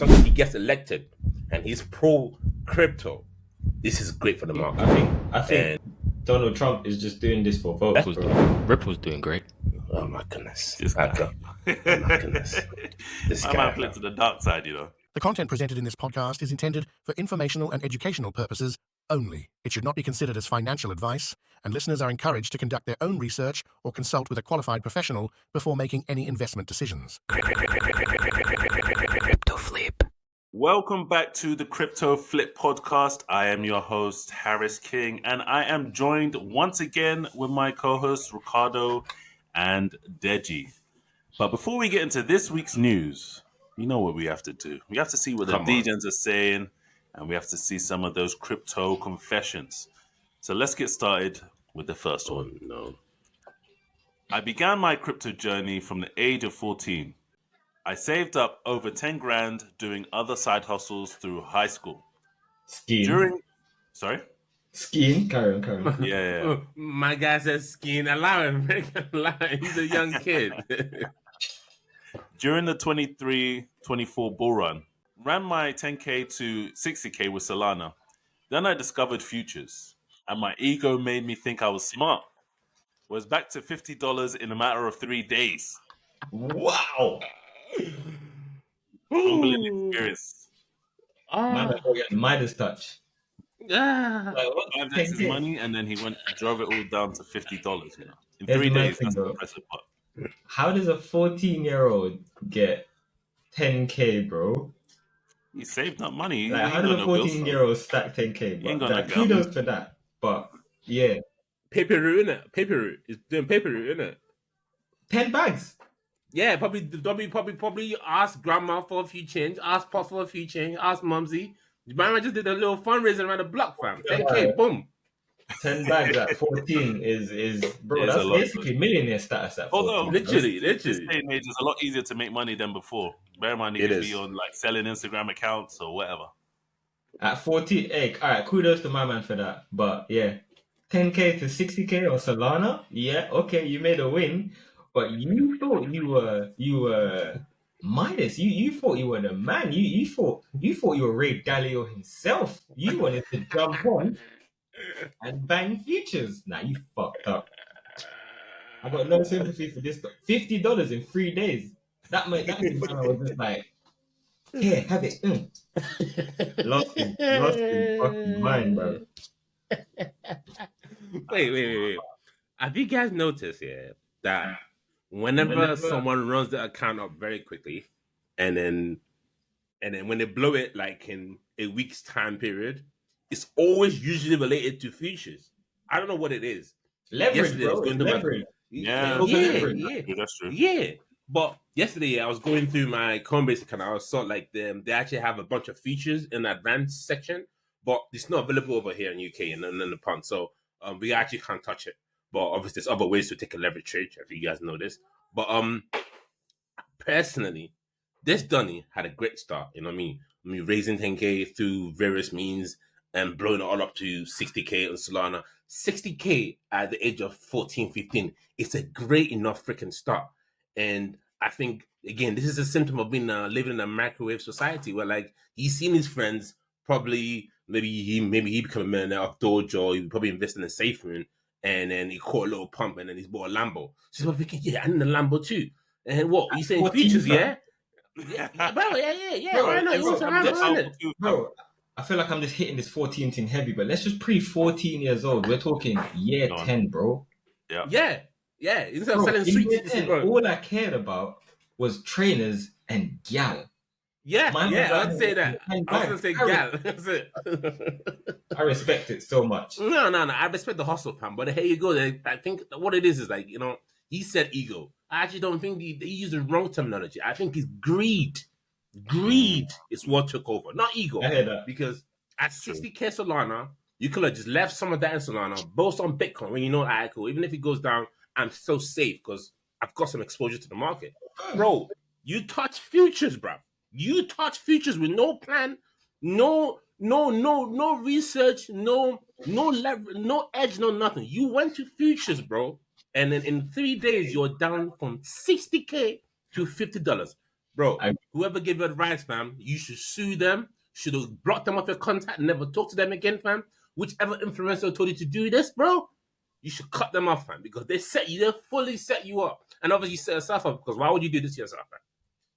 Suddenly he gets elected, and he's pro crypto. This is great for the market. I think Donald Trump is just doing this for votes, bro. Ripple's doing great. Oh my goodness! This guy. Oh my goodness! This My guy. man flipped to the dark side, you know. The content presented in this podcast is intended for informational and educational purposes only. It should not be considered as financial advice, and listeners are encouraged to conduct their own research or consult with a qualified professional before making any investment decisions. Crypto flip. Welcome back to the Crypto Flip podcast. I am your host, Harris King, and I am joined once again with my co-hosts, Ricardo and Deji. But before we get into this week's news, you know what we have to do. We have to see what the DJs are saying, and we have to see some of those crypto confessions. So let's get started with the first one. No. I began my crypto journey from the age of 14. I saved up over 10 grand doing other side hustles through high school. Skiing. Sorry? Skiing. Carry on. Yeah. My guy says skiing. Allow him. He's a young kid. During the 23-24 bull run, ran my 10K to 60K with Solana. Then I discovered futures, and my ego made me think I was smart. Was back to $50 in a matter of 3 days. Wow. Humbling experience. Man, I get the Midas touch. Ah. Like, what? 5x his 10K? money, and then he drove it all down to $50. You know, in Here's 3 the nice days, thing, that's though. an impressive part. How does a 14-year-old get 10K, bro? He saved up money. He Like, ain't how does got a no bills. 14-year-old stack 10K? He ain't But, got no like, kudos for that. But yeah, Paper route, innit? Paper route. He's doing paper route, innit? 10 bags. Yeah, probably ask grandma for a few change, ask pop for a few change, ask mumsy. Grandma just did a little fundraiser around the block, fam. 10K, boom. 10 bags at 14 is bro. It's That's a lot. basically millionaire status at 14. Although, Literally. this day and age, it's a lot easier to make money than before. Bear in mind, you It can is. be on like selling Instagram accounts or whatever. At 14, hey, all right, kudos to my man for that. But yeah, 10K to 60K on Solana, yeah, okay, you made a win. But you thought you were Midas. You thought you were the man. You thought you were Ray Dalio himself. You wanted to jump on and bang futures. Nah, you fucked up. I got no sympathy for this. $50 in 3 days. That means man was just like, here, have it. Lost his fucking mind, bro. Wait. Have you guys noticed, that whenever someone runs the account up very quickly, and then when they blow it like in a week's time period, it's always usually related to futures. I don't know what it is. Leverage, Yesterday, I was bro. going through my- Leverage. Yeah. That's true. Yeah, but yesterday I was going through my Coinbase account. I saw like they actually have a bunch of features in the advanced section, but it's not available over here in UK and in the pound. So we actually can't touch it. But obviously, there's other ways to take a leverage trade, if you guys know this. But personally, this Dunny had a great start. You know what I mean? Raising 10K through various means and blowing it all up to 60K on Solana. 60K at the age of 14, 15. It's a great enough freaking start. And I think, again, this is a symptom of being living in a microwave society where, like, he's seen his friends probably, maybe he become a millionaire off Doge, or he probably invest in a safe room, and then he caught a little pump, and then he's bought a Lambo. So he's thinking, yeah, I need a Lambo too. And what? You saying 14, futures, fam. yeah? Yeah, bro, yeah. Bro, Why not? You want to Lambo, innit? Bro, I feel like I'm just hitting this 14 thing heavy, but let's just pre-14 years old. We're talking year Go on. 10, bro. Yeah. Instead of Bro, selling in sweets, year 10, bro. all I cared about was trainers and gal. Yeah, My I'd say that. man, I was gonna say gal. That's it. I respect it so much. No. I respect the hustle, fam. But here you go. I think what it is like, he said ego. I actually don't think he used the wrong terminology. I think it's greed. Greed is what took over, not ego. I hear that. Because at 60K Solana, you could have just left some of that in Solana, boast on Bitcoin when you know, all right, cool. Even if it goes down, I'm so safe because I've got some exposure to the market. Bro, you touch futures, bro. You touch futures with no plan, no research, no leverage, no edge, no nothing. You went to futures, bro, and then in 3 days you're down from 60K to $50. Bro, whoever gave you advice, fam, you should sue them, should have blocked them off your contact, never talk to them again, fam. Whichever influencer told you to do this, bro, you should cut them off, fam, because they fully set you up. And obviously you set yourself up, because why would you do this to yourself, fam?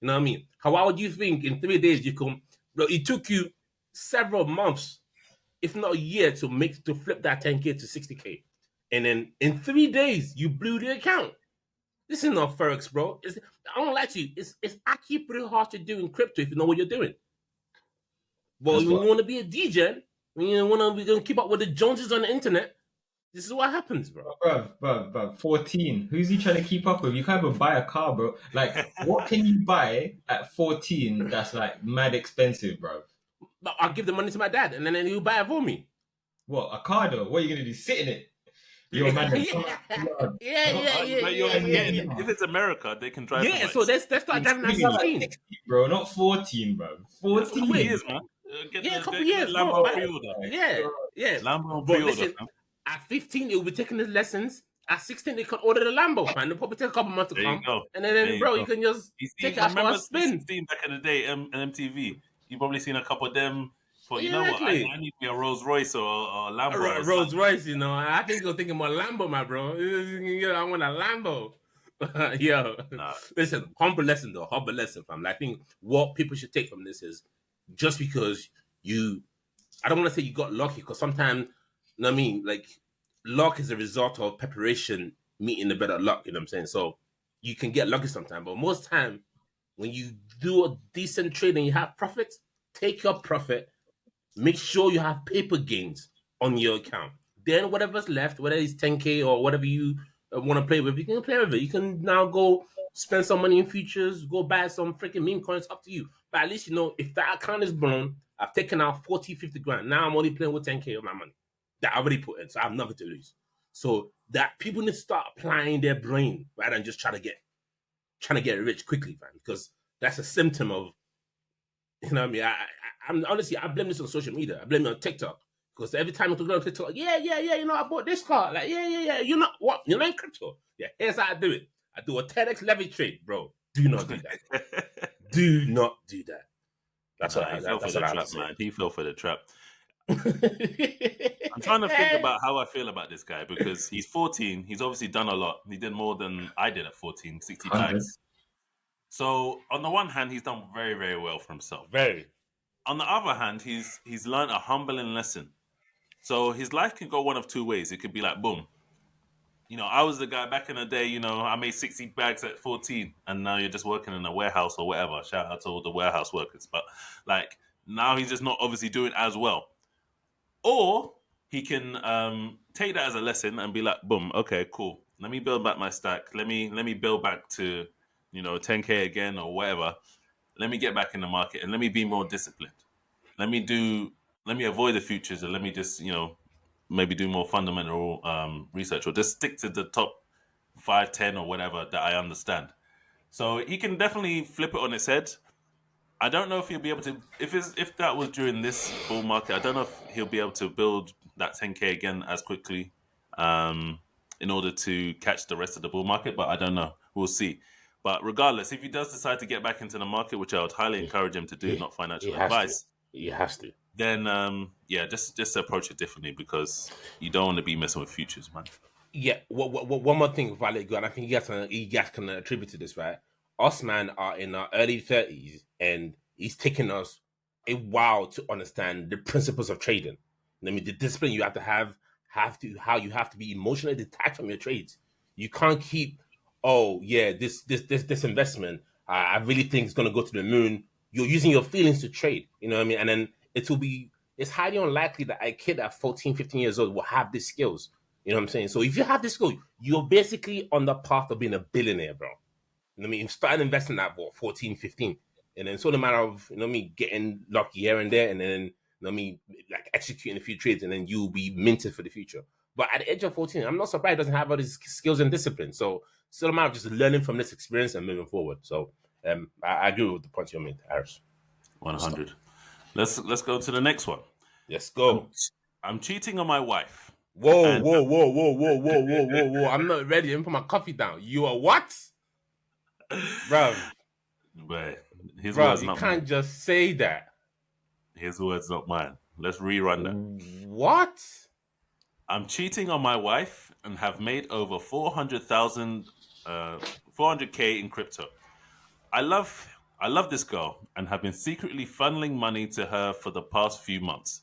You know what I mean? Why would you think in 3 days you can, bro, it took you several months, if not a year, to flip that 10K to 60K. And then in 3 days, you blew the account. This is not Forex, bro. I don't lie to you. It's actually pretty hard to do in crypto if you know what you're doing. But when you want to be a DJ, when you want to keep up with the Joneses on the internet, this is what happens, bro. Bro, 14. Who's he trying to keep up with? You can't even buy a car, bro. Like, what can you buy at 14 that's like mad expensive, bro? But I'll give the money to my dad, and then he'll buy it for me. What, a car though? What are you gonna do? Sit in it? Yo, man. If it's America, they can drive. Yeah, so let's start driving at 16, like 60, bro, not 14, bro. 14 years, man. A couple years, Lambo bro. pre-order. Yeah. Lambo But pre-order. listen, at 15, it will be taking his lessons. At 16, they can order the Lambo, man. It'll probably take a couple months to There come. you go. And then, bro, you can just take it out for a spin. Back in the day, MTV. You probably seen a couple of them. For you know what, Exactly. I need to be a Rolls Royce or a Lambo. Rolls Royce, you know. I think you're thinking more Lambo, my bro. I want a Lambo. Yo, listen, humble lesson, fam. I think what people should take from this is just because I don't want to say you got lucky, because sometimes, you know what I mean? Like, luck is a result of preparation meeting the better luck, you know what I'm saying? So you can get lucky sometimes, but most time when you do a decent trade and you have profits, take your profit, make sure you have paper gains on your account. Then whatever's left, whether it's 10K or whatever you want to play with, you can play with it. You can now go spend some money in futures, go buy some freaking meme coins, up to you. But at least you know if that account is blown, I've taken out 40, 50 grand. Now I'm only playing with 10K of my money that I already put in, so I have nothing to lose. So that people need to start applying their brain rather than just trying to get rich quickly, man, because that's a symptom of, you know what I mean? I'm honestly, I blame this on social media. I blame it on TikTok. Because every time I go on TikTok, yeah, you know, I bought this car. Like, yeah. You're not in crypto. Yeah, here's how I do it. I do a 10x leverage trade, bro. Do not do that. Do not do that. That's what I have to say. Man. He fell for the trap. I'm trying to think about how I feel about this guy, because he's 14. He's obviously done a lot. He did more than I did at 14, 60 bags. So on the one hand, he's done very, very well for himself. Very. On the other hand, he's learned a humbling lesson. So his life can go one of two ways. It could be like, boom. You know, I was the guy back in the day, you know, I made 60 bags at 14, and now you're just working in a warehouse or whatever. Shout out to all the warehouse workers. But like, now he's just not obviously doing as well. Or he can take that as a lesson and be like, boom, okay, cool. Let me build back my stack. Let me build back to, you know, 10K again or whatever. Let me get back in the market and let me be more disciplined. Let me avoid the futures, and let me just, you know, maybe do more fundamental research, or just stick to the top 5, 10 or whatever that I understand. So he can definitely flip it on its head. I don't know if he'll be able to, if that was during this bull market, I don't know if he'll be able to build that 10K again as quickly in order to catch the rest of the bull market, but I don't know. We'll see. But regardless, if he does decide to get back into the market, which I would highly encourage him to do, not financial advice. He has to. Then, just approach it differently, because you don't want to be messing with futures, man. Yeah, one more thing, Vale, and I think you guys can attribute to this, right? Us, man, are in our early 30s, and it's taken us a while to understand the principles of trading. I mean, the discipline you have to have how you have to be emotionally detached from your trades. You can't keep, this investment, I really think it's going to go to the moon. You're using your feelings to trade, you know what I mean? And then it's highly unlikely that a kid at 14, 15 years old will have these skills. You know what I'm saying? So if you have this skill, you're basically on the path of being a billionaire, bro. You know what I mean? Start investing at 14, 15. And then it's all a matter of, you know what I mean, getting lucky here and there, and then, you know what I mean, like executing a few trades, and then you'll be minted for the future. But at the age of 14, I'm not surprised he doesn't have all these skills and discipline. So it's all a matter of just learning from this experience and moving forward. So I agree with the point you made, Harris. 100. Let's go to the next one. Let's go. I'm cheating on my wife. Whoa. I'm not ready. Let me put my coffee down. You are what? Bro. But His Bro, words, you not can't mine. just say that. His words, not mine. Let's rerun that. What? I'm cheating on my wife and have made over 400k in crypto. I love this girl and have been secretly funneling money to her for the past few months.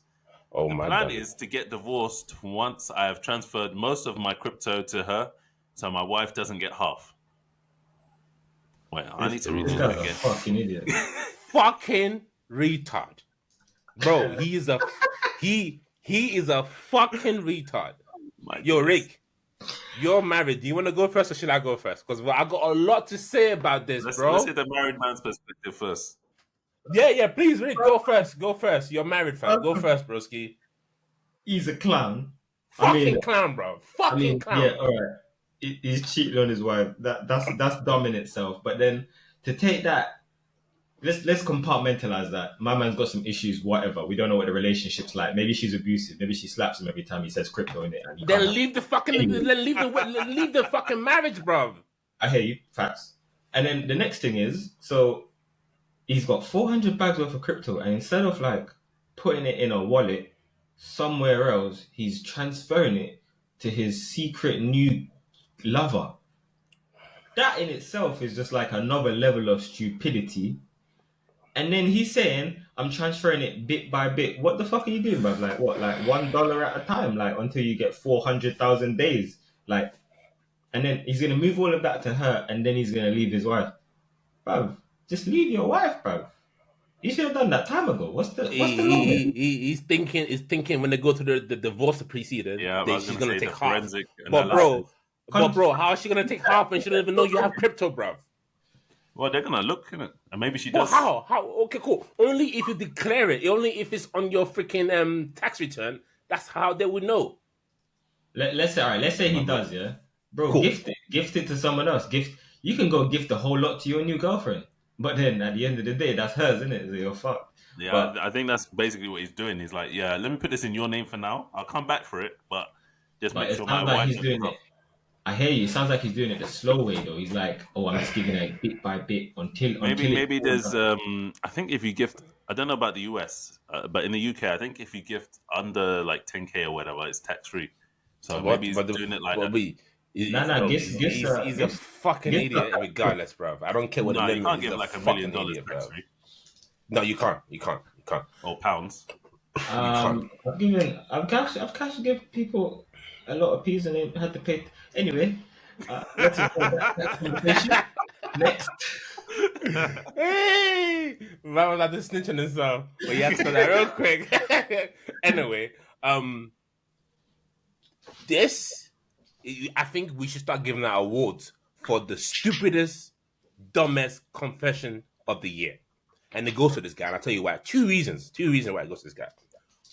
Oh The my plan God. is to get divorced once I have transferred most of my crypto to her, so my wife doesn't get half. Wait, I need to read This this guy's a again. fucking idiot. Fucking retard. Bro, he is a fucking retard. My Yo, goodness. Rick, you're married. Do you want to go first or should I go first? Because I got a lot to say about this, Let's bro. hear the married man's perspective first. Yeah, please, Rick, go first. Go first. You're married, fam. Go first, broski. He's a clown. Fucking clown, bro. Fucking Yeah, clown. all right. He's cheating on his wife. That's dumb in itself. But then to take that, let's compartmentalize that. My man's got some issues. Whatever. We don't know what the relationship's like. Maybe she's abusive. Maybe she slaps him every time he says crypto in it, and he can't Then have. leave the fucking Anyway. leave the fucking marriage, bro. I hear you. Facts. And then the next thing is, so he's got 400 bags worth of crypto, and instead of like putting it in a wallet somewhere else, he's transferring it to his secret new lover. That in itself is just like another level of stupidity. And then he's saying, I'm transferring it bit by bit. What the fuck are you doing, bruv? Like what? Like $1 at a time, like until you get 400,000 days. Like, and then he's gonna move all of that to her, and then he's gonna leave his wife. Bruv, just leave your wife, bruv. You should have done that time ago. What's the long? He's thinking when they go to the divorce proceeding, Yeah, I then was she's gonna gonna say take the half. forensic But analysis. bro, how is she gonna take half when she don't even know you have crypto, bro? Well, they're gonna look, innit? And maybe she Well, does. how? Okay, cool. Only if you declare it. Only if it's on your freaking tax return. That's how they would know. Let's say, all right. Let's say he does, yeah, bro. Cool. Gift it to someone else. You can go gift the whole lot to your new girlfriend, but then at the end of the day, that's hers, isn't it? So you're fucked. Yeah, But I think that's basically what he's doing. He's like, yeah, let me put this in your name for now. I'll come back for it, but just make it sure my sounds like wife he's doesn't doing come. it. I hear you. It sounds like he's doing it the slow way though. He's like, oh, I'm just giving it bit by bit until Maybe it's there's all I think if you gift, I don't know about the US, but in the UK I think if you gift under like 10k or whatever, it's tax free. So maybe he's doing it like that. Nah, He's a fucking gift idiot regardless, bro. I don't care what the No, you limit can't is. give He's like a $1 fucking million idiot, tax bro. free No, you can't. or pounds. I've cashed give people a lot of peas and they had to pay. Anyway, let's avoid that conversation. Next. Hey, man was like to snitch on himself, but you had to start that real quick. Anyway, I think we should start giving out awards for the stupidest, dumbest confession of the year, and it goes to this guy. And I'll tell you why. Two reasons why it goes to this guy.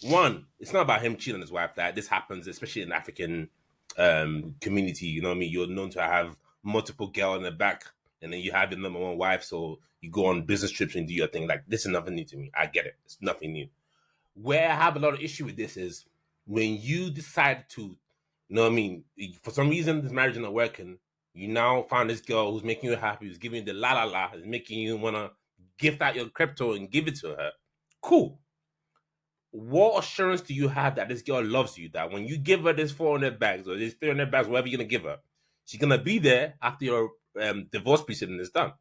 One, it's not about him cheating on his wife. That this happens, especially in the African community. You know what I mean? You're known to have multiple girls in the back, and then you have your number one wife. So you go on business trips and do your thing. Like, this is nothing new to me. I get it. It's nothing new. Where I have a lot of issue with this is when you decide to, you know what I mean? For some reason, this marriage is not working. You now find this girl who's making you happy, who's giving you the la la la, is making you want to gift out your crypto and give it to her. Cool. What assurance do you have that this girl loves you? That when you give her this 400 bags or this 300 bags, whatever you're going to give her, she's going to be there after your divorce proceeding is done?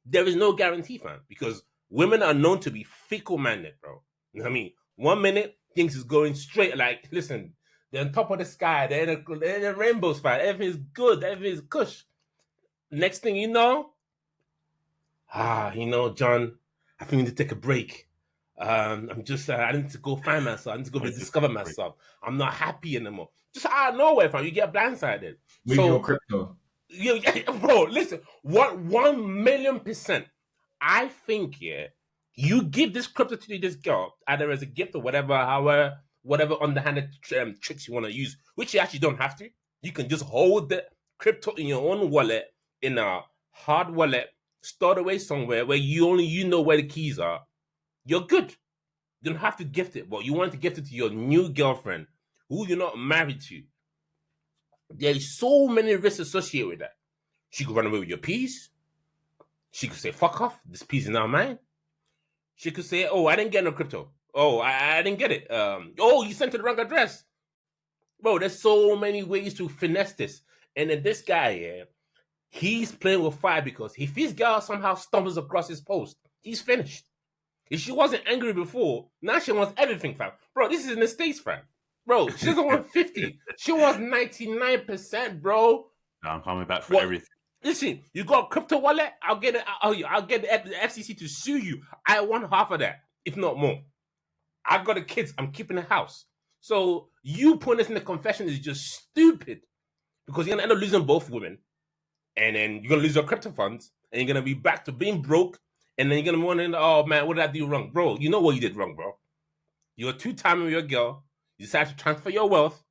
There is no guarantee, fam, because women are known to be fickle-minded, bro. You know what I mean? 1 minute, things is going straight. Like, listen, they're on top of the sky. They're in a rainbow spot. Everything's good. Everything's cush. Next thing you know, John, I think we need to take a break. I'm just, I need to go find myself. I need to go rediscover myself. I'm not happy anymore. Just out of nowhere, fam, you get blindsided. With your crypto. Bro, listen, 1,000,000%. I think, you give this crypto to this girl, either as a gift or whatever underhanded tricks you want to use, which you actually don't have to. You can just hold the crypto in your own wallet, in a hard wallet, stored away somewhere where you know where the keys are. You're good. You don't have to gift it, but you want to gift it to your new girlfriend who you're not married to. There's so many risks associated with that. She could run away with your peace. She could say, fuck off, this piece is not mine. She could say, oh, I didn't get no crypto. Oh, I didn't get it. Oh, you sent to the wrong address. Bro, there's so many ways to finesse this. And then this guy, yeah, he's playing with fire because if his girl somehow stumbles across his post, he's finished. If she wasn't angry before, now she wants everything, fam. Bro, this is in the States, fam. Bro, she doesn't want 50. She wants 99%, bro. No, I'm coming back for everything. Listen, you got a crypto wallet, I'll get it. I'll get the FCC to sue you. I want half of that, if not more. I've got the kids. I'm keeping the house. So you putting this in the confession is just stupid because you're gonna end up losing both women, and then you're gonna lose your crypto funds, and you're gonna be back to being broke, and then you're gonna be wondering, oh man, what did I do wrong, bro? You know what you did wrong, bro. You were two-timing with your girl. You decided to transfer your wealth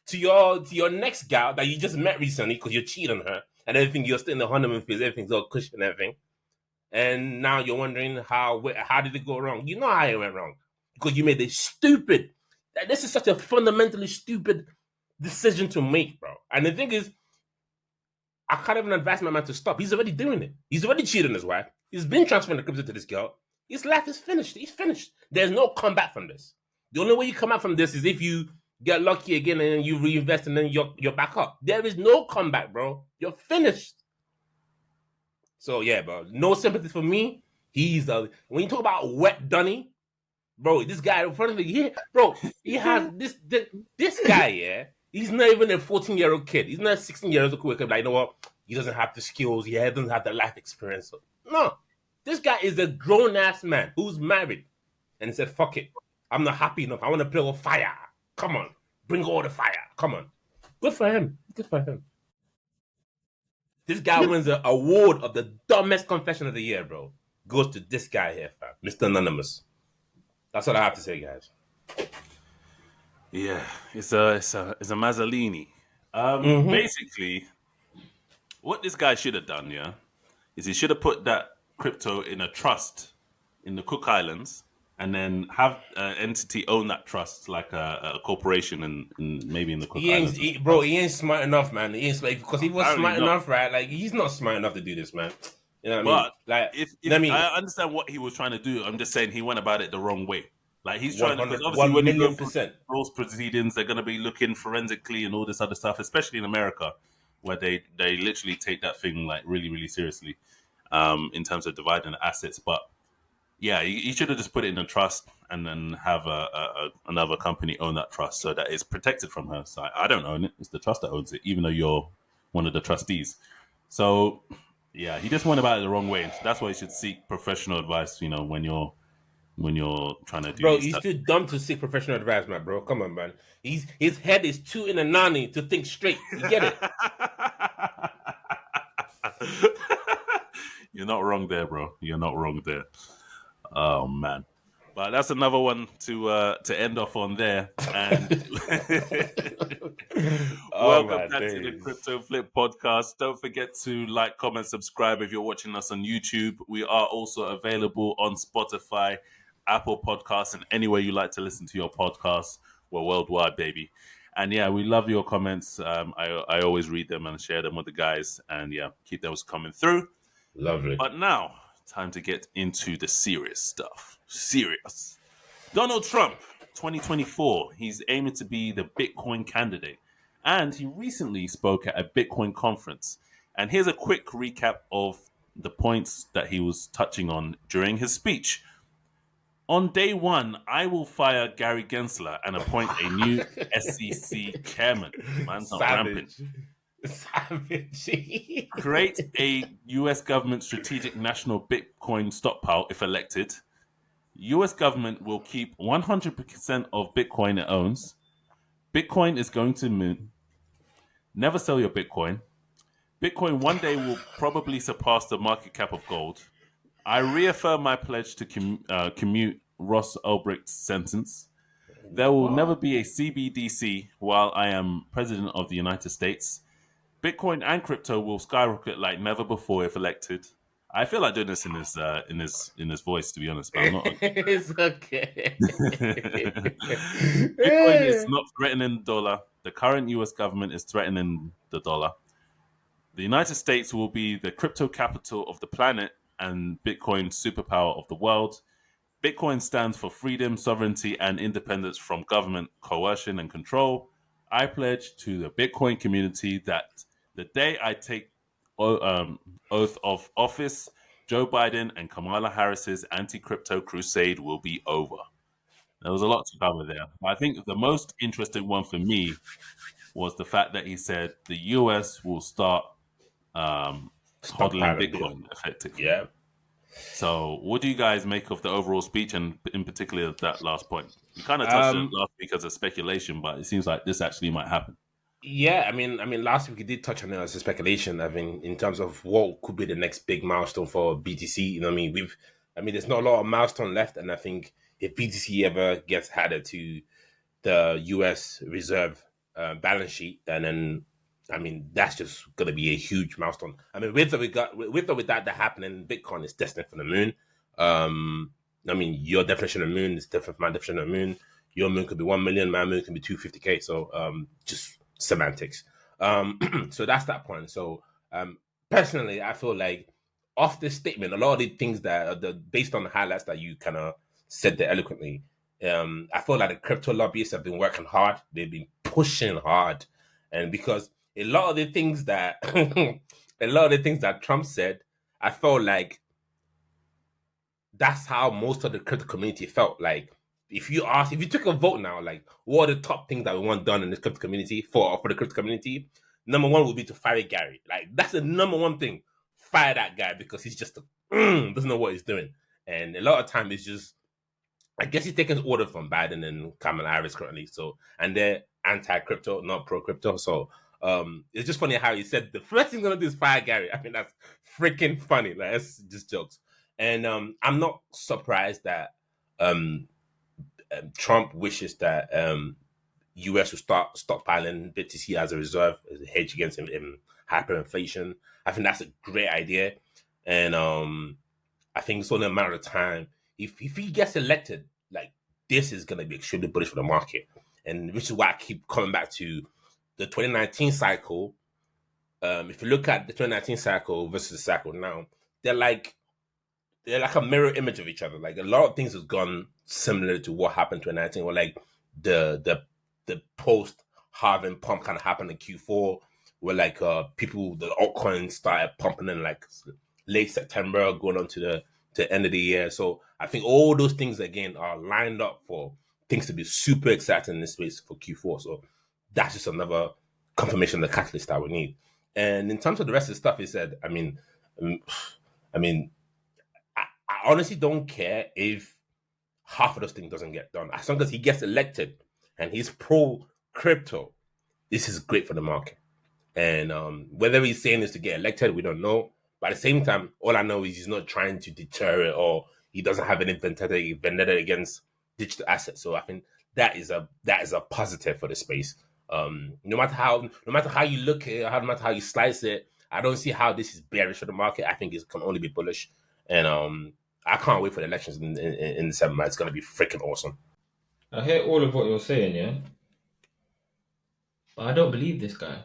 to your next gal that you just met recently because you cheated on her and everything. You're still in the honeymoon phase. Everything's all cushy and everything. And now you're wondering how did it go wrong? You know how it went wrong because you made a stupid. This is such a fundamentally stupid decision to make, bro. And the thing is, I can't even advise my man to stop. He's already doing it. He's already cheating on his wife. He's been transferring the crypto to this girl. His life is finished. He's finished. There's no comeback from this. The only way you come out from this is if you get lucky again and then you reinvest and then you're back up. There is no comeback, bro. You're finished. So yeah, bro. No sympathy for me. He's when you talk about wet Dunny, bro, this guy in front of me, bro, he has this guy, yeah. He's not even a 14-year-old kid. He's not a 16-year-old kid. Like, you know what? He doesn't have the skills. Yeah, he doesn't have the life experience. No. This guy is a grown-ass man who's married and said, fuck it. I'm not happy enough. I want to play with fire. Come on. Bring all the fire. Come on. Good for him. Good for him. This guy wins the award of the dumbest confession of the year, bro. Goes to this guy here, fam. Mr. Anonymous. That's what I have to say, guys. Yeah, it's a Mazzolini. Basically, what this guy should have done, yeah, is he should have put that crypto in a trust in the Cook Islands, and then have an entity own that trust, like a corporation, and maybe in the Cook Islands. He ain't smart enough, man. He ain't because he was smart enough, right? Like he's not smart enough to do this, man. You know what I mean? Like, if I understand what he was trying to do, I'm just saying he went about it the wrong way. Like he's trying to, because obviously when you go through those proceedings, they're going to be looking forensically and all this other stuff, especially in America, where they literally take that thing like really, really seriously in terms of dividing the assets. But yeah, you should have just put it in a trust and then have another company own that trust so that it's protected from her. So I don't own it; it's the trust that owns it, even though you're one of the trustees. So yeah, he just went about it the wrong way. That's why you should seek professional advice. You know, when you're trying to do. Bro, he's too dumb to seek professional advice, man, bro. Come on, man. His head is too in a nanny to think straight. You get it? You're not wrong there, bro. You're not wrong there. Oh man. But that's another one to end off on there. And welcome back to the Crypto Flip podcast. Don't forget to like, comment, subscribe if you're watching us on YouTube. We are also available on Spotify, Apple Podcasts, and anywhere you like to listen to your podcasts. We're worldwide, baby. And yeah, we love your comments. I always read them and share them with the guys. And yeah, keep those coming through. Lovely. But now, time to get into the serious stuff. Serious. Donald Trump, 2024. He's aiming to be the Bitcoin candidate. And he recently spoke at a Bitcoin conference. And here's a quick recap of the points that he was touching on during his speech. On day one, I will fire Gary Gensler and appoint a new SEC chairman. Man's not rampant. Savage. Create a U.S. government strategic national Bitcoin stockpile if elected. U.S. government will keep 100% of Bitcoin it owns. Bitcoin is going to mint. Never sell your Bitcoin. Bitcoin one day will probably surpass the market cap of gold. I reaffirm my pledge to commute Ross Ulbricht's sentence. There will never be a CBDC while I am president of the United States. Bitcoin and crypto will skyrocket like never before if elected. I feel like doing this in his voice, to be honest, but I'm not. It's okay. Bitcoin is not threatening the dollar. The current U.S. government is threatening the dollar. The United States will be the crypto capital of the planet and Bitcoin superpower of the world. Bitcoin stands for freedom, sovereignty, and independence from government coercion and control. I pledge to the Bitcoin community that the day I take oath of office, Joe Biden and Kamala Harris's anti-crypto crusade will be over. There was a lot to cover there. I think the most interesting one for me was the fact that he said the US will start hodling Stockpiling Bitcoin effectively. Yeah. So, what do you guys make of the overall speech, and in particular that last point? We kind of touched on it last week as a speculation, but it seems like this actually might happen. Yeah, I mean, last week we did touch on it as a speculation. I mean, in terms of what could be the next big milestone for BTC. You know, what I mean, there's not a lot of milestone left, and I think if BTC ever gets added to the U.S. Reserve balance sheet, and then I mean, that's just going to be a huge milestone. I mean, with or without that happening, Bitcoin is destined for the moon. I mean, your definition of moon is different from my definition of moon. Your moon could be 1 million, my moon could be 250K. So just semantics. So that's that point. So personally, I feel like off this statement, a lot of the things that are based on the highlights that you kind of said there eloquently, I feel like the crypto lobbyists have been working hard. They've been pushing hard, and because a lot of the things that Trump said, I felt like that's how most of the crypto community felt. Like if you took a vote now, like what are the top things that we want done in this crypto community for the crypto community? Number one would be to fire Gary. Like that's the number one thing. Fire that guy because he's just doesn't know what he's doing. And a lot of time it's just, I guess he's taking orders from Biden and Kamala Harris currently. So, and they're anti-crypto, not pro-crypto. So it's just funny how he said the first thing he's gonna do is fire Gary. I mean, that's freaking funny. Like that's just jokes. And I'm not surprised that Trump wishes that US will start stockpiling BTC as a reserve, as a hedge against hyperinflation. I think that's a great idea. And I think it's only a matter of time. If he gets elected, like this is gonna be extremely bullish for the market. And which is why I keep coming back to the 2019 cycle. If you look at the 2019 cycle versus the cycle now, they're like a mirror image of each other. Like a lot of things has gone similar to what happened in 2019, or like the post halving pump kind of happened in Q4, where like people, the altcoins started pumping in like late September, going on to the end of the year. So I think all those things again are lined up for things to be super exciting in this space for Q4. So that's just another confirmation of the catalyst that we need. And in terms of the rest of the stuff he said, I mean, I honestly don't care if half of those things doesn't get done. As long as he gets elected and he's pro crypto, this is great for the market. And whether he's saying this to get elected, we don't know. But at the same time, all I know is he's not trying to deter it, or he doesn't have any vendetta against digital assets. So I think that is a positive for the space. No matter how you look at it, no matter how you slice it, I don't see how this is bearish for the market. I think it can only be bullish. And I can't wait for the elections in December. It's going to be freaking awesome. I hear all of what you're saying, yeah, but I don't believe this guy.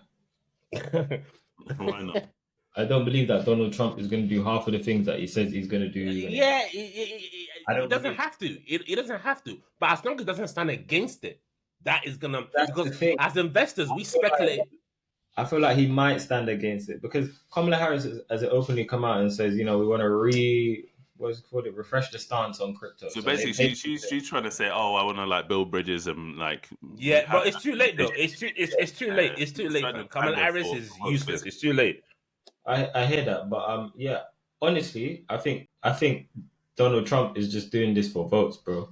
Why not? I don't believe that Donald Trump is going to do half of the things that he says he's going to do. Yeah, it doesn't have to. It doesn't have to. But as long as it doesn't stand against it, that is going to... Because as investors, we speculate... I feel like he might stand against it because Kamala Harris has openly come out and says, you know, we want to refresh the stance on crypto. So basically, she's trying to say, oh, I want to like build bridges and like. Yeah, but it's too late though. It's too late. It's too late. Kamala Harris is useless. It's too late. I hear that, but yeah. Honestly, I think Donald Trump is just doing this for votes, bro.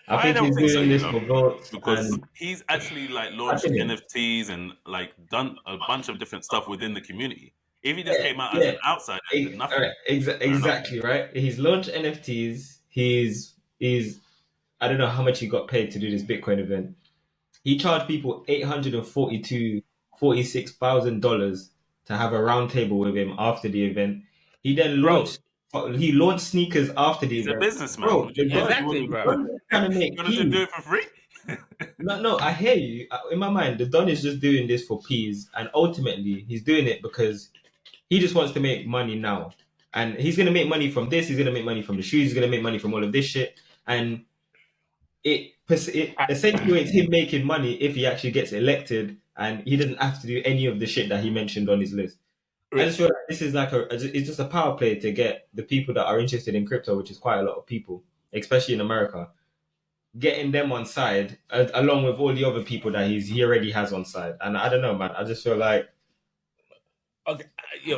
I think he's doing this for votes because he's actually like launched NFTs and like done a bunch of different stuff within the community. If he just came out as an outsider, nothing. Right. Exactly right. He's launched NFTs. He's I don't know how much he got paid to do this Bitcoin event. He charged people $846,000 to have a roundtable with him after the event. He then launched sneakers after the event. He's a businessman. Bro, exactly, bro. You want to do it for free? No, I hear you. In my mind, the Don is just doing this for peas, and ultimately, he's doing it because he just wants to make money now. And he's gonna make money from this. He's gonna make money from the shoes. He's gonna make money from all of this shit. And it accentuates him making money if he actually gets elected, and he doesn't have to do any of the shit that he mentioned on his list. I just feel like this is like it's just a power play to get the people that are interested in crypto, which is quite a lot of people, especially in America, getting them on side along with all the other people that he already has on side. And I don't know, man. I just feel like Okay,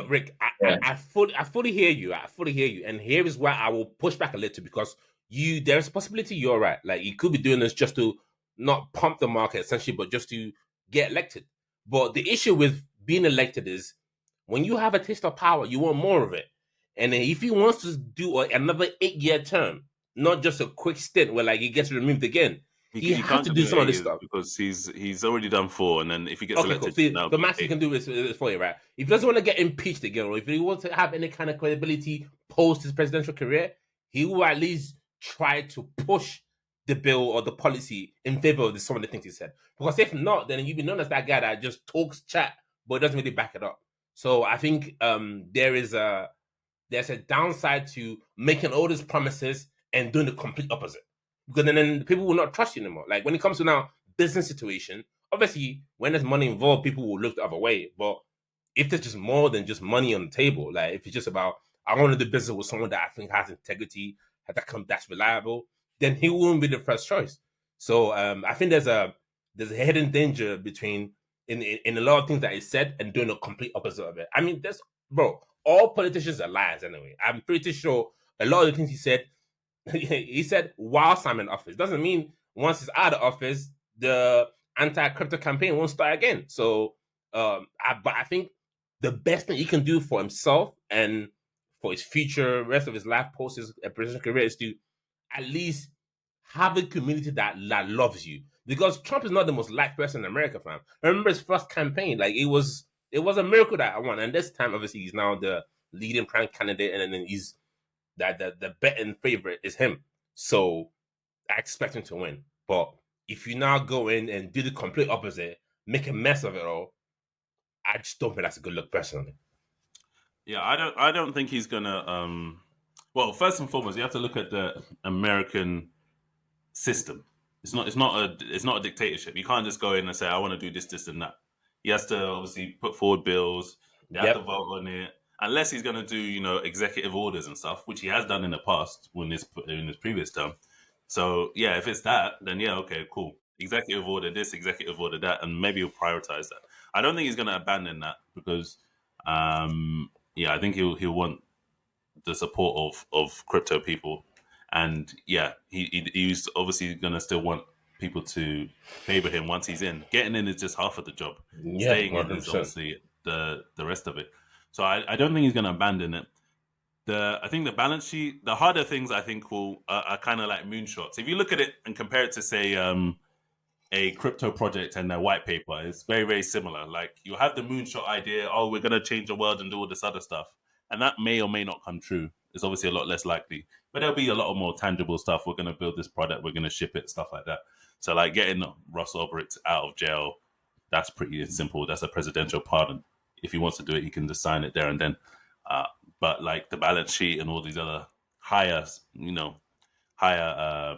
Rick, yeah. I fully hear you. I fully hear you, and here is where I will push back a little because there's a possibility you're right. Like you could be doing this just to not pump the market essentially, but just to get elected. But the issue with being elected is when you have a taste of power, you want more of it. And then if he wants to do another 8-year term, not just a quick stint where like he gets removed again, he He has can't to do do some of 8 this years stuff. because he's already done 4, and then if he gets Okay, cool. elected, See, that'll the be max he 8. can do is for you, right? If he doesn't want to get impeached again, or if he wants to have any kind of credibility post his presidential career, he will at least try to push the bill or the policy in favor of some of the things he said. Because if not, then you'll be known as that guy that just talks chat but doesn't really back it up. So I think there's a downside to making all these promises and doing the complete opposite. Because then people will not trust you anymore. Like when it comes to now business situation, obviously when there's money involved, people will look the other way. But if there's just more than just money on the table, like if it's just about I want to do business with someone that I think has integrity, that's reliable, then he won't be the first choice. So I think there's a hidden danger between in a lot of things that is said and doing the complete opposite of it. I mean, that's bro, all politicians are liars anyway. I'm pretty sure a lot of the things he said, he said whilst I'm in office. Doesn't mean once he's out of office, the anti-crypto campaign won't start again. So, but I think the best thing he can do for himself and for his future, rest of his life, post his presidential career, is to at least have a community that loves you. Because Trump is not the most liked person in America, fam. I remember his first campaign, like it was a miracle that I won. And this time, obviously, he's now the leading prime candidate, and then he's that the betting favorite is him. So I expect him to win. But if you now go in and do the complete opposite, make a mess of it all, I just don't think that's a good look personally. Yeah, I don't think he's gonna. Well, first and foremost, you have to look at the American system. It's not a dictatorship. You can't just go in and say I want to do this, and that. He has to obviously put forward bills. They have to Yep. vote on it. Unless he's going to do executive orders and stuff, which he has done in the past in his previous term. So yeah, if it's that, then yeah, okay, cool. Executive order this, executive order that, and maybe he'll prioritize that. I don't think he's going to abandon that because, yeah, I think he'll want the support of crypto people, and yeah, he's obviously going to still want people to favor him once he's in. Getting in is just half of the job. Yeah, Staying in is 100%. obviously the rest of it. So I don't think he's going to abandon it. I think the balance sheet, the harder things I think are kind of like moonshots. If you look at it and compare it to say a crypto project and a white paper, it's very very similar. Like you have the moonshot idea, oh we're gonna change the world and do all this other stuff, and that may or may not come true. It's obviously a lot less likely, but there'll be a lot of more tangible stuff. We're gonna build this product, we're gonna ship it, stuff like that. So like getting Russ Ulbricht out of jail, that's pretty simple. That's a presidential pardon. If he wants to do it, he can just sign it there and then. Uh, but like the balance sheet and all these other higher, higher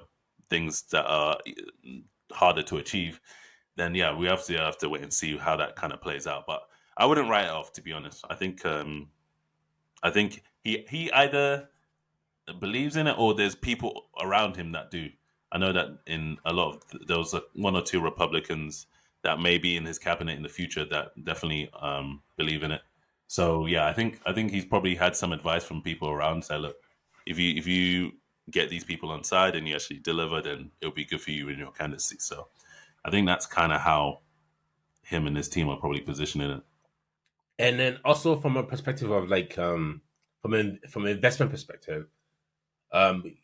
things that are harder to achieve, then yeah, we obviously have to wait and see how that kind of plays out. But I wouldn't write it off, to be honest. I think he either believes in it or there's people around him that do. I know that in a lot of there was one or two Republicans that may be in his cabinet in the future that definitely believe in it. So yeah, I think he's probably had some advice from people around. Say, look, if you get these people on side and you actually deliver, then it'll be good for you in your candidacy. So I think that's kind of how him and his team are probably positioning it. And then also from a perspective of like from an investment perspective, um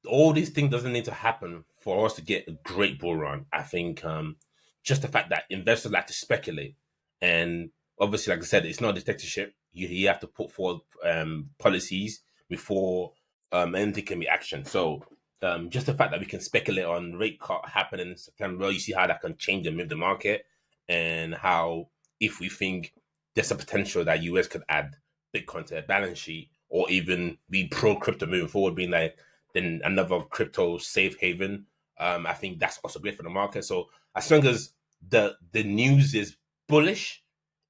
all these things doesn't need to happen for us to get a great bull run. I think just the fact that investors like to speculate, and obviously, like I said, it's not a dictatorship. You have to put forward policies before anything can be actioned. So just the fact that we can speculate on rate cut happening in September, you see how that can change and move the market, and how if we think there's a potential that US could add Bitcoin to their balance sheet, or even be pro crypto moving forward, being like then another crypto safe haven. I think that's also great for the market. So as long as the news is bullish,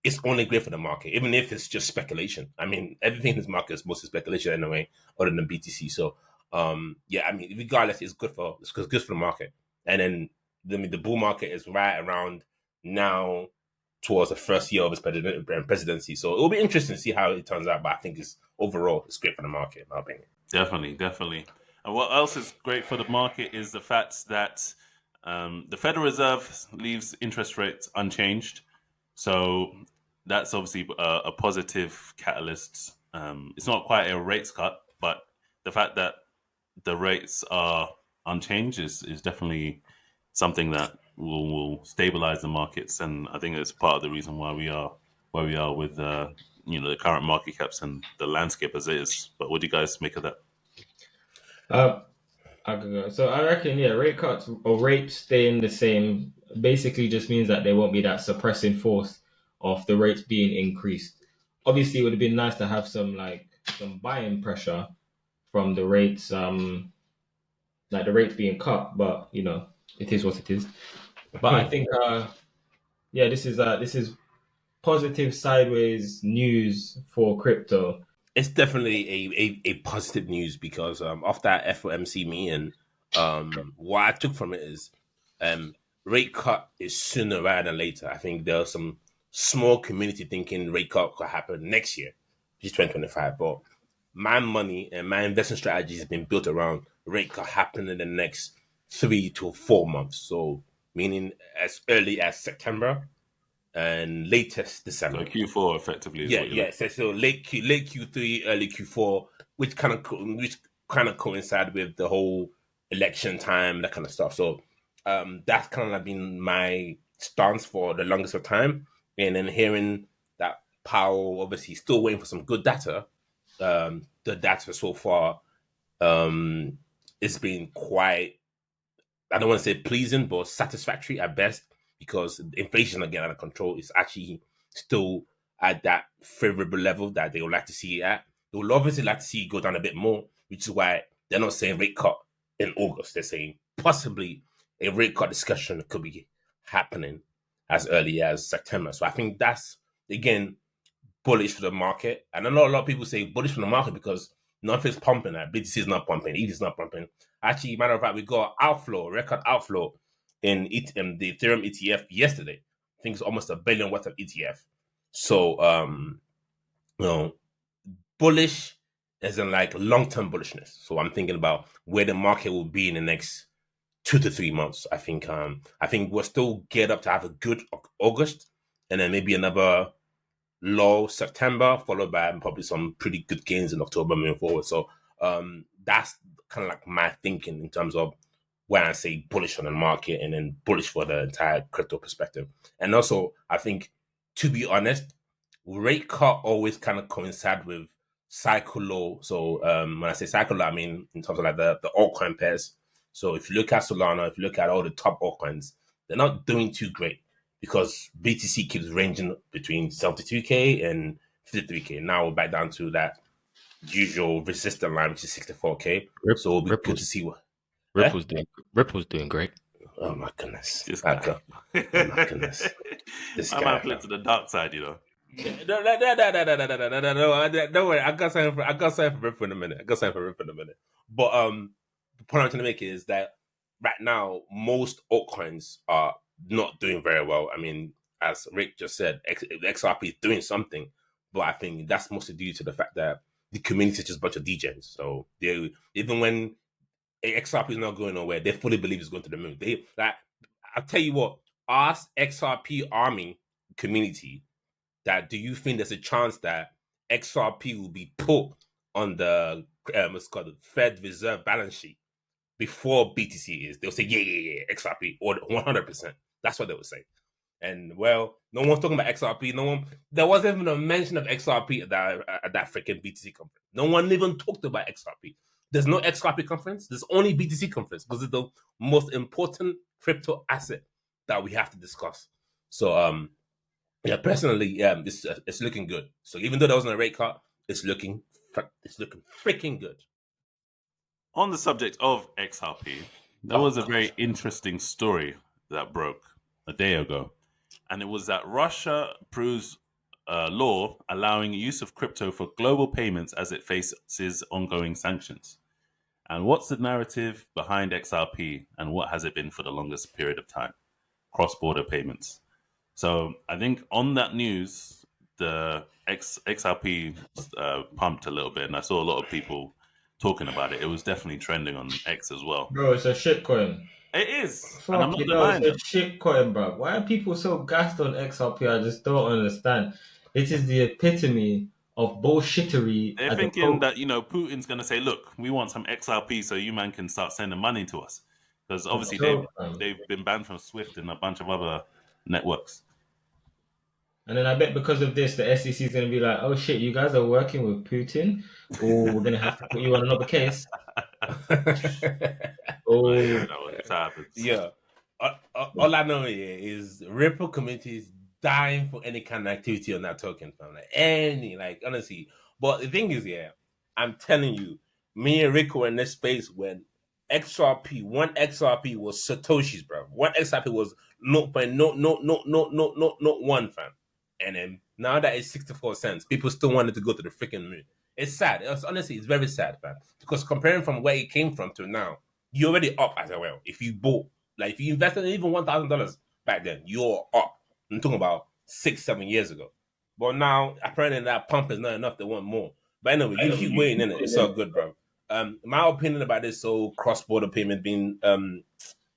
it's only great for the market, even if it's just speculation. I mean, everything in this market is mostly speculation anyway, other than BTC. So yeah, I mean, regardless, it's good for the market. And then the bull market is right around now towards the first year of his presidency. So it'll be interesting to see how it turns out. But I think it's great for the market, in my opinion. Definitely. And what else is great for the market is the fact that the Federal Reserve leaves interest rates unchanged. So that's obviously a positive catalyst. It's not quite a rates cut, but the fact that the rates are unchanged is definitely something that will stabilize the markets. And I think it's part of the reason why we are where we are with the current market caps and the landscape as it is. But what do you guys make of that? I could go. So I reckon, yeah, rate cuts or rates staying the same basically just means that there won't be that suppressing force of the rates being increased. Obviously, it would have been nice to have some buying pressure from the rates, like the rates being cut, but it is what it is. But I think, yeah, this is positive sideways news for crypto. It's definitely a positive news because of that FOMC meeting, what I took from it is um, rate cut is sooner rather than later. I think there's some small community thinking rate cut could happen next year, which is 2025. But my money and my investment strategy has been built around rate cut happening in the next 3 to 4 months. So meaning as early as September and latest December. So Q4 effectively is Yeah, what you're yeah. So late Q3, early Q4, which kind of coincide with the whole election time, that kind of stuff. So that's kind of like been my stance for the longest of time. And then hearing that Powell obviously still waiting for some good data. The data so far, um, it's been quite, I don't want to say pleasing, but satisfactory at best, because inflation again out of control is actually still at that favorable level that they would like to see it at. They would obviously like to see it go down a bit more, which is why they're not saying rate cut in August. They're saying possibly a rate cut discussion could be happening as early as September. So I think that's again bullish for the market. And I know a lot of people say bullish for the market because nothing's pumping. Like BTC is not pumping, ETH is not pumping. Actually, matter of fact, we got record outflow in the Ethereum ETF yesterday. I think it's almost $1 billion worth of ETF. So, you know, bullish as in like long-term bullishness. So I'm thinking about where the market will be in the next 2 to 3 months. I think we're still geared up to have a good August, and then maybe another low September, followed by probably some pretty good gains in October moving forward. So that's kind of like my thinking in terms of when I say bullish on the market and then bullish for the entire crypto perspective. And also, I think, to be honest, rate cut always kind of coincide with cycle low. So when I say cycle low, I mean in terms of like the altcoin pairs. So if you look at Solana, if you look at all the top altcoins, they're not doing too great because BTC keeps ranging between 72K and 53K. Now we're back down to that usual resistance line, which is 64K. Rip, So it'll be Rip good was to see what. Rip was doing Rip was doing great. Oh my goodness! This Oh guy. my goodness! This I guy. might flip to the dark side, No, don't worry. I got something for Rip in a minute. But the point I'm trying to make is that right now most altcoins are not doing very well. I mean, as Rick just said, XRP is doing something, but I think that's mostly due to the fact that the community is just a bunch of degens. So they, even when XRP is not going nowhere, they fully believe it's going to the moon. They like, I'll tell you what, ask XRP army community that do you think there's a chance that XRP will be put on the what's called the Fed Reserve balance sheet before BTC is? They'll say yeah, XRP or 100%. That's what they would say. And well, no one's talking about XRP. No one. There wasn't even a mention of XRP at that freaking BTC conference. No one even talked about XRP. There's no XRP conference. There's only BTC conference because it's the most important crypto asset that we have to discuss. So yeah, personally, it's looking good. So even though there wasn't a rate cut, it's looking freaking good. On the subject of XRP, there was a very interesting story that broke a day ago, and it was that Russia approves a law allowing use of crypto for global payments as it faces ongoing sanctions. And what's the narrative behind XRP, and what has it been for the longest period of time? Cross-border payments. So I think on that news, the XRP pumped a little bit, and I saw a lot of people talking about it. It was definitely trending on X as well. Bro, it's a shit coin. It is, and I'm Fuck, not you know, it's denying a them. shit coin, bro. Why are people so gassed on XRP? I just don't understand. It is the epitome of bullshittery They're at the thinking Pope. that Putin's going to say, "Look, we want some XRP, so you man can start sending money to us," because obviously they've been banned from Swift and a bunch of other networks. And then I bet because of this, the SEC is going to be like, oh shit, you guys are working with Putin, or we're going to have to put you on another case. Oh, If that happens. Yeah. All I know here is Ripple community is dying for any kind of activity on that token, fam. Like honestly. But the thing is, yeah, I'm telling you, me and Rico were in this space when one XRP was Satoshi's, bro. One XRP was 0.00001, fam. And then now that it's 64 cents, people still wanted to go to the freaking moon. It's sad. Honestly, it's very sad, fam. Because comparing from where it came from to now, you're already up as well. If you bought, like if you invested in even $1,000 back then, you're up. I'm talking about 6-7 years ago. But now apparently that pump is not enough. They want more. But anyway, you keep waiting in it. It's all good, bro. My opinion about this whole cross-border payment being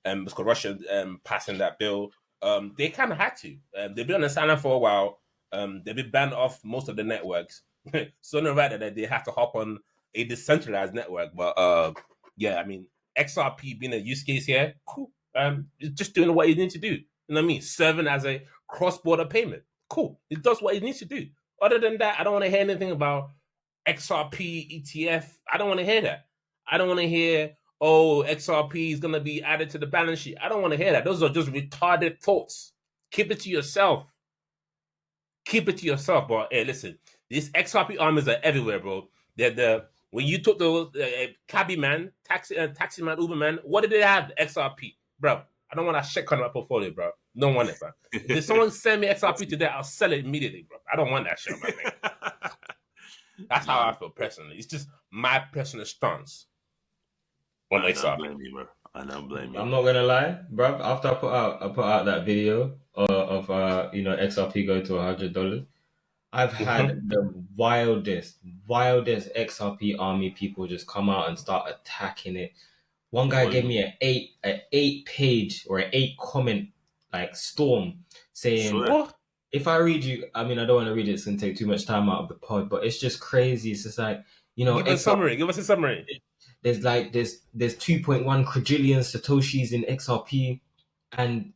because Russia passing that bill, they kind of had to. They've been on the silent for a while. They've been banned off most of the networks. So no matter that they have to hop on a decentralized network. But yeah, I mean, XRP being a use case here, cool. It's just doing what it needs to do. You know what I mean? Serving as a cross-border payment. Cool. It does what it needs to do. Other than that, I don't want to hear anything about XRP ETF. I don't want to hear that. I don't want to hear, oh, XRP is going to be added to the balance sheet. I don't want to hear that. Those are just retarded thoughts. Keep it to yourself. Keep it to yourself, bro. Hey, listen, these XRP armies are everywhere, bro. When you took the cabbie man, taxi man, Uber man, what did they have? XRP, bro. I don't want that shit on my portfolio, bro. Don't want it, bro. If someone send me XRP today, I'll sell it immediately, bro. I don't want that shit on my thing. That's how I feel personally. It's just my personal stance on XRP. I don't blame you, bro. I don't blame you. I'm not gonna lie, bro. After I put out that video of XRP going to $100. I've had the wildest XRP army people just come out and start attacking it. One guy gave me an 8 page or an 8 comment like storm saying, What? If I read you, I mean, I don't want to read it, it's going to take too much time out of the pod, but it's just crazy. It's just like, Give us a summary. There's 2.1 quadrillion Satoshis in XRP, and,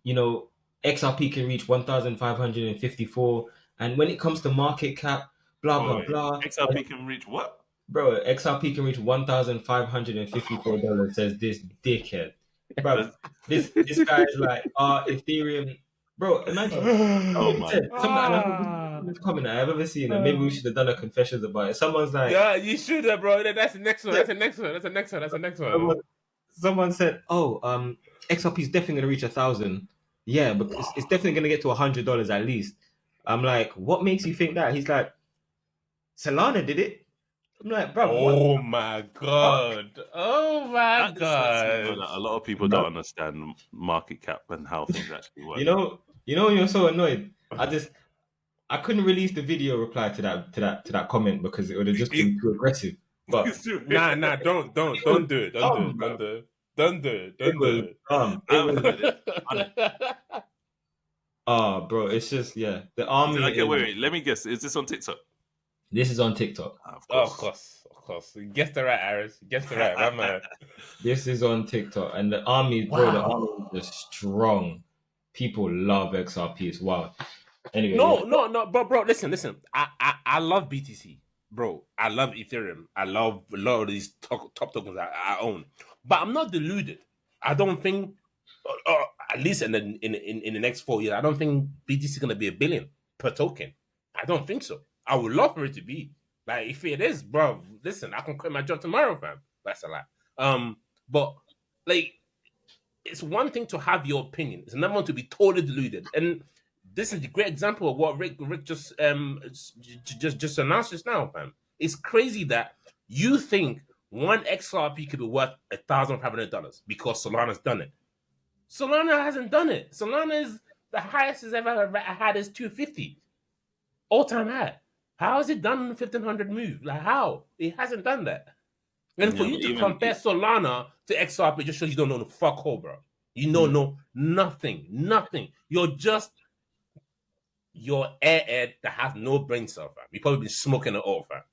XRP can reach 1,554. And when it comes to market cap, blah. XRP can reach what? Bro, XRP can reach $1,554, says this dickhead. Bro, this guy's like, Ethereum. Bro, imagine. Oh my This comment I've ever seen, and maybe we should have done a confessions about it. Someone's like, yeah, you should have, bro. That's the next one. That's the next one. Someone said, XRP is definitely gonna reach 1,000. Yeah, but it's definitely gonna get to $100 at least. I'm like, what makes you think that? He's like, Solana did it. I'm like, bro. Oh my god. Oh my god. A lot of people don't understand market cap and how things actually work. You know, you're so annoyed. I couldn't release the video reply to that comment because it would have just been too aggressive. But nah, don't do it. Don't do it. Bro, it's just the army. Okay, wait. Let me guess. Is this on TikTok? This is on TikTok. Of course. Guess the right, Aris. Guess the right, man. This is on TikTok, and the army, bro. The army is strong. People love XRP. It's wild. Anyway, no, but bro, listen. I love BTC, bro, I love Ethereum. I love a lot of these top tokens I own, but I'm not deluded. I don't think, at least in the next 4 years, I don't think BTC is gonna be $1 billion per token. I don't think so. I would love for it to be. Like, if it is, bro, listen, I can quit my job tomorrow, fam. That's a lot. But like, it's one thing to have your opinion. It's another one to be totally deluded. And this is a great example of what Rick just just announced just now, fam. It's crazy that you think one XRP could be worth $1,500 because Solana's done it. Solana hasn't done it. Solana is the highest it's ever had is 250, all time high. How has it done the 1500 move? Like, how? It hasn't done that. And for Yeah, you but to even compare Solana to XRP just shows you don't know the fuck all, bro. You don't know nothing. You're just your air that has no brain cell, fam. You've probably been smoking it all, fam.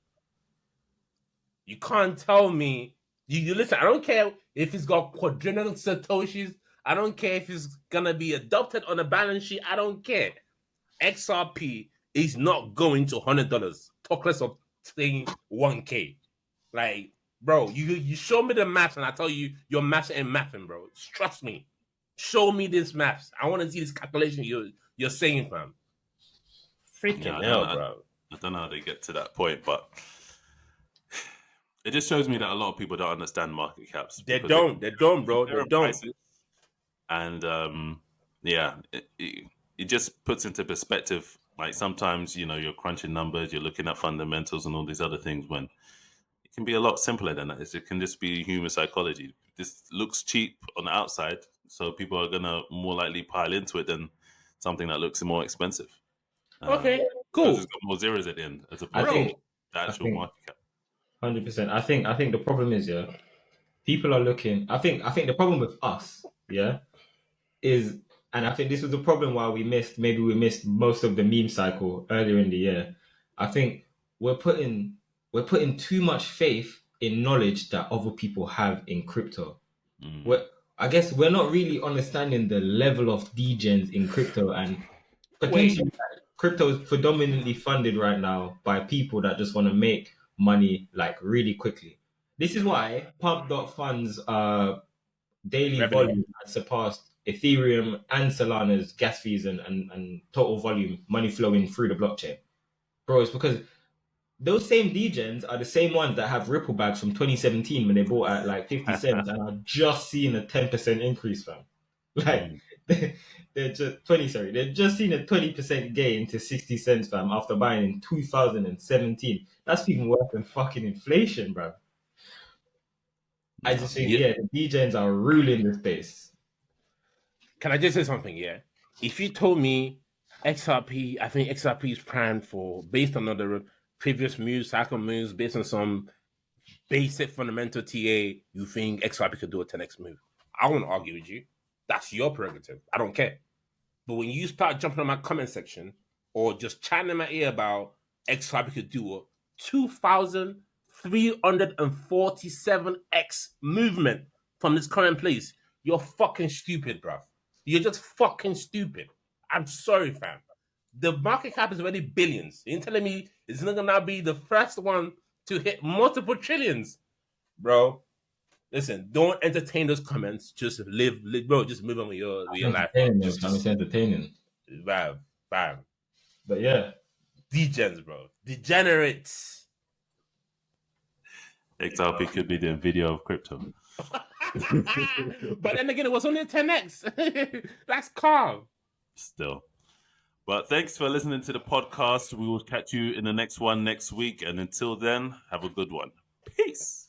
You can't tell me. You listen, I don't care if it's got quadrillion Satoshis. I don't care if it's gonna be adopted on a balance sheet. I don't care. XRP is not going to $100. Talk less of saying 1K. Like, bro, you show me the maths and I tell you your maths ain't mathing, bro. Trust me. Show me this maths. I want to see this calculation you're saying, fam. Freaking hell, bro. I don't know how they get to that point, but it just shows me that a lot of people don't understand market caps. They don't, bro. They don't. Prices. And it just puts into perspective. Like, sometimes, you're crunching numbers, you're looking at fundamentals and all these other things, when it can be a lot simpler than that. It can just be human psychology. This looks cheap on the outside, so people are gonna more likely pile into it than something that looks more expensive. Okay, cool. Because it's got more zeros at the end as opposed to the actual market cap. 100%. I think the problem is, people are looking. I think the problem with us, is, and I think this was the problem why we missed most of the meme cycle earlier in the year. I think we're putting too much faith in knowledge that other people have in crypto. I guess we're not really understanding the level of degens in crypto, and potentially crypto is predominantly funded right now by people that just want to make money like really quickly. This is why Pump.Fund's daily Revenue. volume has surpassed Ethereum and Solana's gas fees and total volume money flowing through the blockchain. Bro, it's because those same degens are the same ones that have Ripple bags from 2017 when they bought at like 50 cents and are just seeing a 10% increase, fam. Like, they're just seeing a 20% gain to 60 cents, fam, after buying in 2017. That's even worse than fucking inflation, bro. I just think, the degens are ruling the space. Can I just say something? Yeah. If you told me XRP, I think XRP is primed for, based on the previous moves, cycle moves, based on some basic fundamental TA, you think XRP could do a 10x move. I won't argue with you. That's your prerogative. I don't care. But when you start jumping on my comment section or just chatting in my ear about XRP could do a 2,347x movement from this current place, you're fucking stupid, bruv. You're just fucking stupid. I'm sorry, fam. The market cap is already billions. You're telling me it's not gonna be the first one to hit multiple trillions, bro? Listen, don't entertain those comments. Just live, bro. Just move on with your life. It's entertaining. Bam. But yeah, degens, bro. Degenerates. XRP could be the video of crypto. But then again, it was only a 10x. That's calm. Still. But thanks for listening to the podcast. We will catch you in the next one next week. And until then, have a good one. Peace.